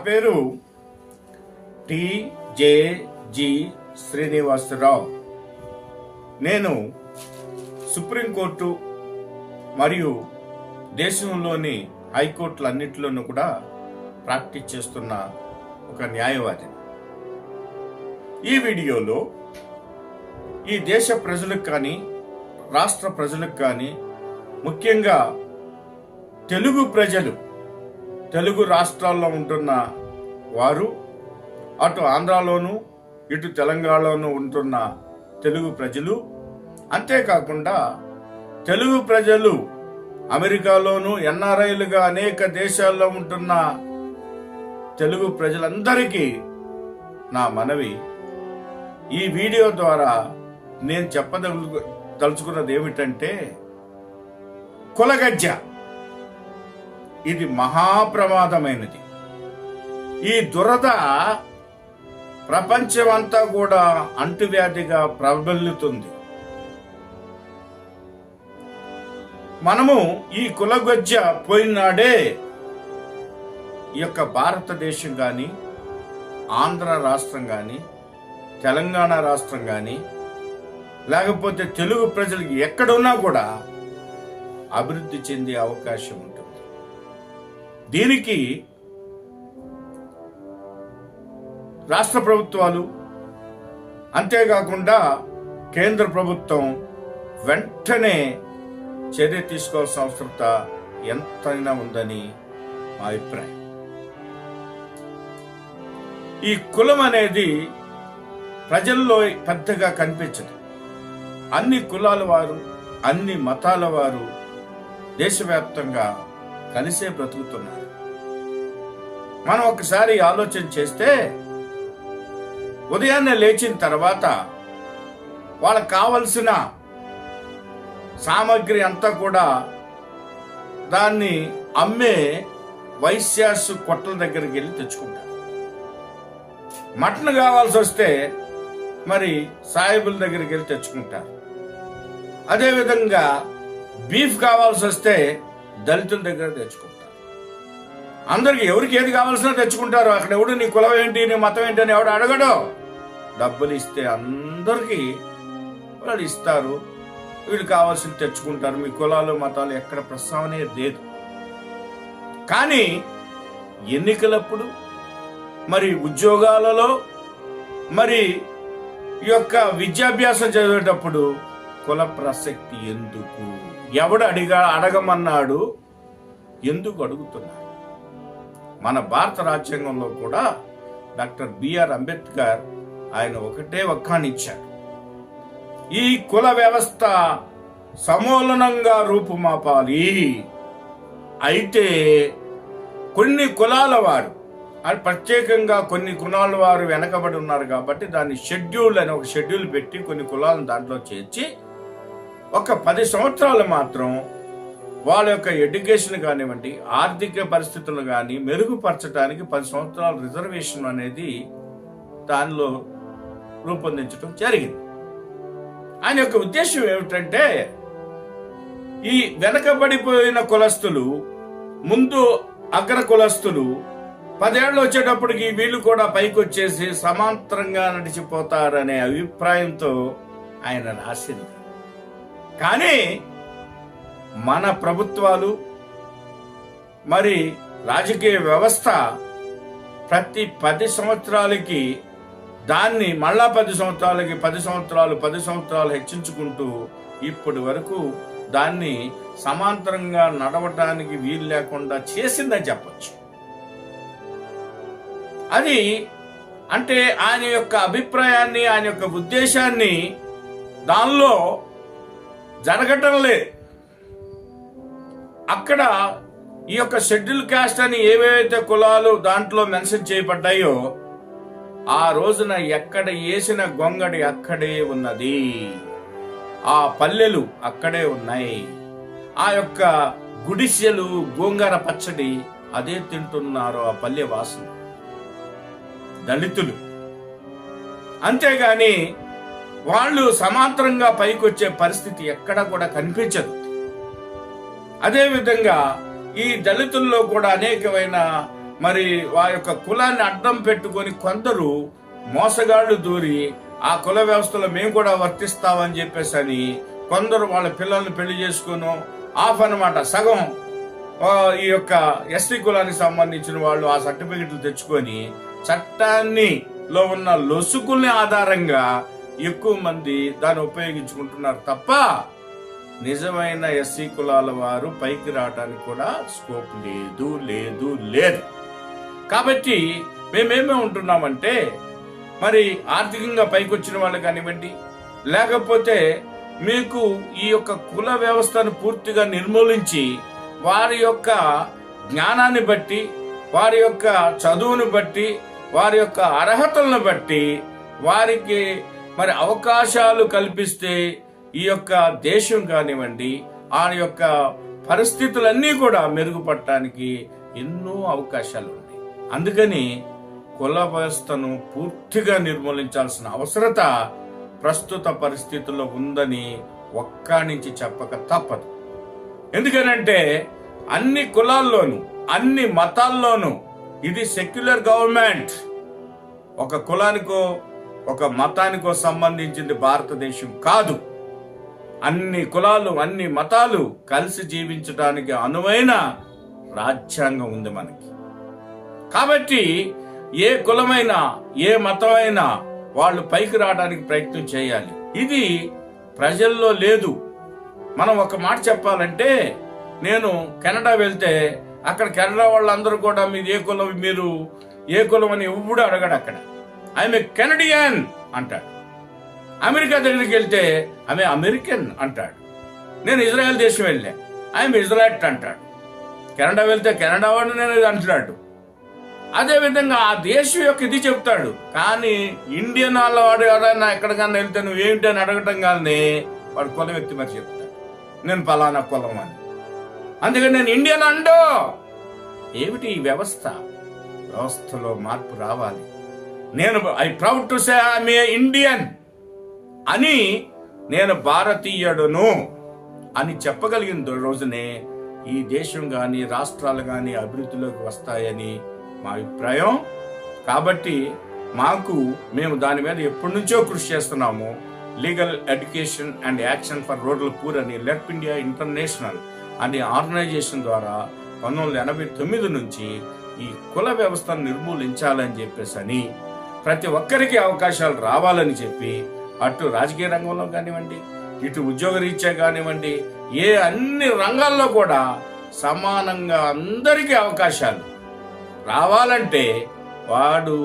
పేరు టి.జె.జి. శ్రీనివాసరావు. నేను సుప్రీంకోర్టు మరియు దేశంలోని హైకోర్టులన్నింటిలోనూ కూడా ప్రాక్టీస్ చేస్తున్న ఒక న్యాయవాది. ఈ వీడియోలో ఈ దేశ ప్రజలకు కానీ రాష్ట్ర ప్రజలకు కానీ ముఖ్యంగా తెలుగు రాష్ట్రాల్లో ఉంటున్న వారు, అటు ఆంధ్రాలోను ఇటు తెలంగాణలోనూ ఉంటున్న తెలుగు ప్రజలు, అంతేకాకుండా తెలుగు ప్రజలు అమెరికాలోను ఎన్ఆర్ఐలుగా అనేక దేశాల్లో ఉంటున్న తెలుగు ప్రజలందరికీ నా మనవి, ఈ వీడియో ద్వారా నేను తలుచుకున్నది ఏమిటంటే, కులగజ్జ ఇది మహాప్రమాదమైనది. ఈ దురద ప్రపంచమంతా కూడా అంటువ్యాధిగా ప్రబలుతుంది. మనము ఈ కులగజ్జ పోయినాడే ఈ యొక్క భారతదేశం కానీ, ఆంధ్ర రాష్ట్రం కానీ, తెలంగాణ రాష్ట్రం కానీ, లేకపోతే తెలుగు ప్రజలకు ఎక్కడున్నా కూడా అభివృద్ధి చెందే అవకాశం ఉంటుంది. దీనికి రాష్ట్ర ప్రభుత్వాలు, అంతేకాకుండా కేంద్ర ప్రభుత్వం వెంటనే చర్య తీసుకోవాల్సిన అవసరత ఎంతైనా ఉందని మా అభిప్రాయం. ఈ కులం అనేది ప్రజల్లో పెద్దగా కనిపించదు. అన్ని కులాల వారు, అన్ని మతాల వారు దేశవ్యాప్తంగా కలిసే బ్రతుకుతున్నారు. మనం ఒకసారి ఆలోచన చేస్తే, ఉదయాన్నే లేచిన తర్వాత వాళ్ళకు కావలసిన సామాగ్రి అంతా కూడా దాన్ని అమ్మే వైశ్యాస్ కొట్టల దగ్గరికి వెళ్ళి తెచ్చుకుంటారు. మటన్ కావాల్సి వస్తే మరి సాయిబుల దగ్గరికి వెళ్ళి తెచ్చుకుంటారు. అదేవిధంగా బీఫ్ కావాల్సి వస్తే దళితుల దగ్గర తెచ్చుకుంటారు. అందరికి ఎవరికి ఏది కావాల్సినా తెచ్చుకుంటారు. అక్కడ ఎవడు నీ కులం ఏంటి, నీ మతం ఏంటి అని ఎవడు అడగడు. డబ్బులు ఇస్తే అందరికీ వాళ్ళు ఇస్తారు, వీళ్ళు కావాల్సింది తెచ్చుకుంటారు. మీ కులాలు మతాలు ఎక్కడ ప్రస్తావనే లేదు. కానీ ఎన్నికలప్పుడు, మరి ఉద్యోగాలలో, మరి ఈ యొక్క విద్యాభ్యాసం చదివేటప్పుడు కుల ప్రసక్తి ఎందుకు? ఎవడు అడగమన్నాడు? ఎందుకు అడుగుతున్నారు? మన భారత రాజ్యాంగంలో కూడా డాక్టర్ బిఆర్ అంబేద్కర్ ఆయన ఒకటే వక్కానిచ్చాడు, ఈ కుల వ్యవస్థ సమూలంగా రూపుమాపాలి. అయితే కొన్ని కులాల వారు, అది ప్రత్యేకంగా కొన్ని కులాల వారు వెనకబడి ఉన్నారు కాబట్టి దాన్ని షెడ్యూల్ అని ఒక షెడ్యూల్ పెట్టి కొన్ని కులాలను దాంట్లో చేర్చి ఒక 10 సంవత్సరాలు మాత్రం వాళ్ళ యొక్క ఎడ్యుకేషన్ కానివ్వండి, ఆర్థిక పరిస్థితులు కానీ మెరుగుపరచడానికి 10 సంవత్సరాల రిజర్వేషన్ అనేది దానిలో రూపొందించడం జరిగింది. ఆయన యొక్క ఉద్దేశం ఏమిటంటే, ఈ వెనకబడిపోయిన కులస్తులు, ముందు అగ్ర కులస్తులు 10 ఏళ్ళు వచ్చేటప్పటికి వీళ్ళు కూడా పైకి వచ్చేసి సమాంతరంగా నడిచిపోతారనే అభిప్రాయంతో ఆయన రాసింది. కానీ మన ప్రభుత్వాలు, మరి రాజకీయ వ్యవస్థ ప్రతి 10 సంవత్సరాలకి దాన్ని మళ్ళా 10 సంవత్సరాలకి 10 సంవత్సరాలు హెచ్చించుకుంటూ ఇప్పటి వరకు దాన్ని సమాంతరంగా నడవటానికి వీలు లేకుండా చేసిందని చెప్పచ్చు. అది అంటే ఆయన యొక్క అభిప్రాయాన్ని, ఆయన యొక్క ఉద్దేశాన్ని దానిలో జరగటం లేదు. అక్కడ ఈ యొక్క షెడ్యూల్ కాస్ట్ అని ఏవైతే కులాలు దాంట్లో మెన్షన్ చేయబడ్డాయో, ఆ రోజున ఎక్కడ వేసిన గొంగడి అక్కడే ఉన్నది, ఆ పల్లెలు అక్కడే ఉన్నాయి, ఆ యొక్క గుడిసెలు గోంగూర పచ్చడి అదే తింటున్నారు ఆ పల్లె వాసులు, దళితులు. అంతేగాని వాళ్ళు సమాంతరంగా పైకొచ్చే పరిస్థితి ఎక్కడ కూడా కనిపించదు. అదేవిధంగా ఈ దళితుల్లో కూడా అనేకమైన మరి వారి యొక్క కులాన్ని అడ్డం పెట్టుకొని కొందరు మోసగాళ్లు దూరి ఆ కుల వ్యవస్థలో మేము కూడా వర్తిస్తామని చెప్పేసి అని కొందరు వాళ్ళ పిల్లల్ని పెళ్లి చేసుకుని ఆఫ్ అన్నమాట సగం ఈ యొక్క ఎస్టీ కులానికి సంబంధించిన వాళ్ళు ఆ సర్టిఫికెట్లు తెచ్చుకొని చట్టాన్ని లో ఉన్న లొసుకుల్ని ఆధారంగా ఎక్కువ మంది దాన్ని ఉపయోగించుకుంటున్నారు తప్ప నిజమైన ఎస్సీ కులాల వారు పైకి రావడానికి కూడా స్కోప్ లేదు. కాబట్టి మేమేమే ఉంటున్నామంటే మరి ఆర్థికంగా పైకి వచ్చిన వాళ్ళు కానివ్వండి, లేకపోతే మీకు ఈ యొక్క కుల వ్యవస్థను పూర్తిగా నిర్మూలించి వారి యొక్క జ్ఞానాన్ని బట్టి, వారి యొక్క చదువును బట్టి, వారి యొక్క అర్హతలను బట్టి వారికి మరి అవకాశాలు కల్పిస్తే ఈ యొక్క దేశం కానివ్వండి ఆ యొక్క పరిస్థితులన్నీ కూడా మెరుగుపడటానికి ఎన్నో అవకాశాలు ఉన్నాయి. అందుకని కుల వ్యవస్థను పూర్తిగా నిర్మూలించాల్సిన అవసరత ప్రస్తుత పరిస్థితుల్లో ఉందని ఒక్కడి నుంచి చెప్పక తప్పదు. ఎందుకనంటే అన్ని కులాల్లోనూ అన్ని మతాల్లోనూ ఇది సెక్యులర్ గవర్నమెంట్. ఒక కులానికో ఒక మతానికో సంబంధించింది భారతదేశం కాదు. అన్ని కులాలు అన్ని మతాలు కలిసి జీవించడానికి అనువైన రాజ్యాంగం ఉంది మనకి. కాబట్టి ఏ కులమైనా ఏ మతమైనా వాళ్ళు పైకి రావడానికి ప్రయత్నం చేయాలి. ఇది ప్రజల్లో లేదు. మనం ఒక మాట చెప్పాలంటే, నేను కెనడా వెళ్తే అక్కడ కెనడా వాళ్ళందరూ కూడా మీరు ఏ కులం అని ఎవ్వడు అడగడు. అక్కడ ఆమె కెనడియన్ అంటాడు. అమెరికా దగ్గరికి వెళ్తే ఆమె అమెరికన్ అంటాడు. నేను ఇజ్రాయెల్ దేశం వెళ్ళా, ఆమె ఇజ్రాయెట్ అంటాడు. కెనడా వెళ్తే కెనడా వాడు నేను అంటున్నాడు. అదే విధంగా ఆ దేశం యొక్క ఇది చెప్తాడు. కానీ ఇండియన్ వాళ్ళ వాడు ఎవరైనా ఎక్కడికన్నా వెళ్తే నువ్వు ఏంటి అని అడగటం కానీ వాడు కులం ఎత్తి మరి చెప్తాడు, నేను పలానా కులం అని. అందుకని నేను ఇండియన్ అండో. ఏమిటి ఈ వ్యవస్థలో మార్పు రావాలి. నేను I proud to say I am a Indian అని, నేను భారతీయుడును అని చెప్పగలిగిన రోజునే ఈ దేశం గాని రాష్ట్రాలు గాని అభివృద్ధిలోకి వస్తాయని మా అభిప్రాయం. కాబట్టి మేము దాని మీద ఎప్పటి నుంచో కృషి చేస్తున్నాము. Legal education and action for rural poor అని లెఫ్ట్ ఇండియా ఇంటర్నేషనల్ అనే ఆర్గనైజేషన్ ద్వారా 1989 నుంచి ఈ కుల వ్యవస్థను నిర్మూలించాలని చెప్పేసి అని, ప్రతి ఒక్కరికి అవకాశాలు రావాలని చెప్పి, అటు రాజకీయ రంగంలో కానివ్వండి, ఇటు ఉద్యోగ రీత్యా కానివ్వండి, అన్ని రంగాల్లో కూడా సమానంగా అందరికీ అవకాశాలు రావాలంటే వాడు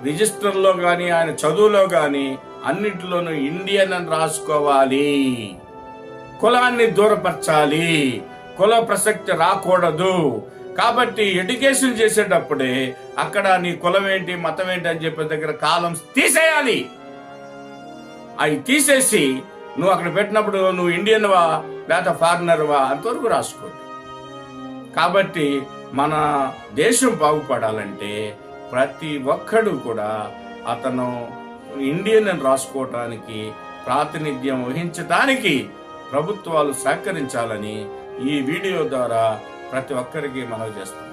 రిజిస్టర్లో కానీ ఆయన చదువులో కానీ అన్నిటిలోనూ ఇండియన్ అని రాసుకోవాలి. కులాన్ని దూరపరచాలి, కుల ప్రసక్తి రాకూడదు. కాబట్టి ఎడ్యుకేషన్ చేసేటప్పుడే అక్కడ నీ కులం ఏంటి మతం ఏంటి అని చెప్పే దగ్గర కాలమ్స్ తీసేయాలి. అవి తీసేసి నువ్వు అక్కడ పెట్టినప్పుడు నువ్వు ఇండియన్ వా లేదా ఫారినర్ వా అంతవరకు రాసుకోండి. కాబట్టి మన దేశం బాగుపడాలంటే ప్రతి ఒక్కడు కూడా అతను ఇండియన్ అని రాసుకోవటానికి ప్రాతినిధ్యం వహించడానికి ప్రభుత్వాలు సహకరించాలని ఈ వీడియో ద్వారా ప్రతి ఒక్కరికి మనవి చేస్తాం.